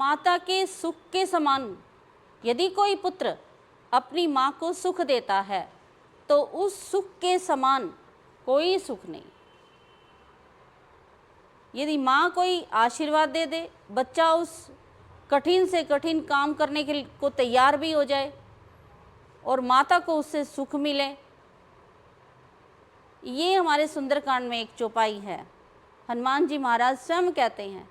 माता के सुख के समान यदि कोई पुत्र अपनी माँ को सुख देता है तो उस सुख के समान कोई सुख नहीं। यदि माँ कोई आशीर्वाद दे दे, बच्चा उस कठिन से कठिन काम करने के को तैयार भी हो जाए और माता को उससे सुख मिले, ये हमारे सुंदरकांड में एक चौपाई है। हनुमान जी महाराज स्वयं कहते हैं,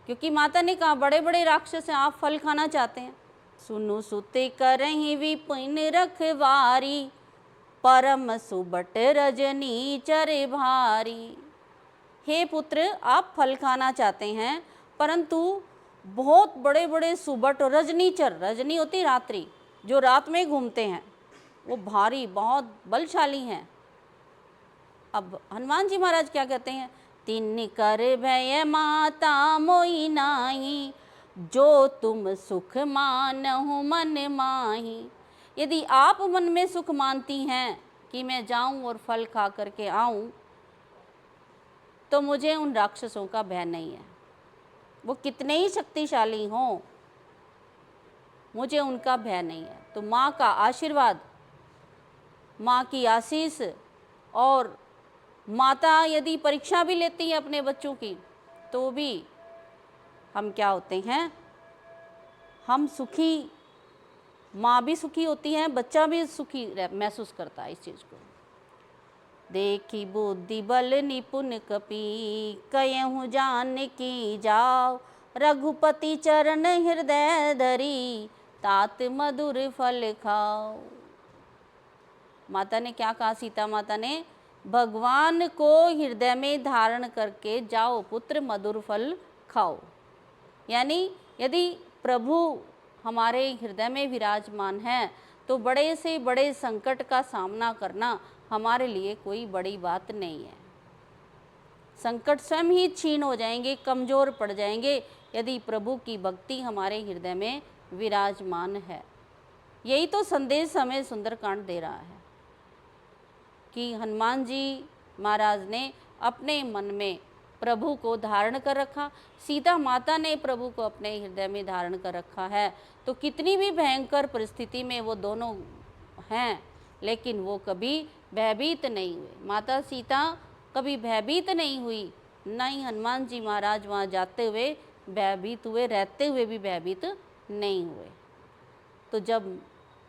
क्योंकि माता ने कहा बड़े बड़े राक्षस हैं, आप फल खाना चाहते हैं। सुनु सुते करहीं विपिन रखवारी, परम सुबट रजनी चर भारी। हे पुत्र, आप फल खाना चाहते हैं, परंतु बहुत बड़े बड़े सुबट रजनीचर, रजनी होती रात्रि, जो रात में घूमते हैं, वो भारी बहुत बलशाली हैं। अब हनुमान जी महाराज क्या कहते हैं, तिन कर भय माता मोई नाही, जो तुम सुख मानहु मन माही। यदि आप मन में सुख मानती हैं कि मैं जाऊं और फल खा करके आऊं, तो मुझे उन राक्षसों का भय नहीं है। वो कितने ही शक्तिशाली हों, मुझे उनका भय नहीं है। तो माँ का आशीर्वाद, माँ की आशीष, और माता यदि परीक्षा भी लेती है अपने बच्चों की, तो भी हम क्या होते हैं, हम सुखी, माँ भी सुखी होती है, बच्चा भी सुखी महसूस करता है इस चीज़ को। देखी बुद्धि बल निपुण कपि, कयहु जान की जाओ, रघुपति चरण हृदय धरी, तात मधुर फल खाओ। माता ने क्या कहा, सीता माता ने, भगवान को हृदय में धारण करके जाओ पुत्र, मधुर फल खाओ। यानी यदि प्रभु हमारे हृदय में विराजमान है तो बड़े से बड़े संकट का सामना करना हमारे लिए कोई बड़ी बात नहीं है। संकट स्वयं ही क्षीण हो जाएंगे, कमज़ोर पड़ जाएंगे, यदि प्रभु की भक्ति हमारे हृदय में विराजमान है। यही तो संदेश हमें सुंदरकांड दे रहा है कि हनुमान जी महाराज ने अपने मन में प्रभु को धारण कर रखा, सीता माता ने प्रभु को अपने हृदय में धारण कर रखा है। तो कितनी भी भयंकर परिस्थिति में वो दोनों हैं, लेकिन वो कभी भयभीत नहीं हुए। माता सीता कभी भयभीत नहीं हुई, न ही हनुमान जी महाराज वहाँ जाते हुए भयभीत हुए, रहते हुए भी भयभीत नहीं हुए। तो जब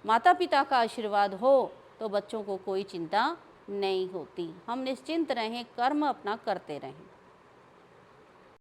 माता पिता का आशीर्वाद हो तो बच्चों को कोई चिंता नहीं होती। हम निश्चिंत रहें, कर्म अपना करते रहें।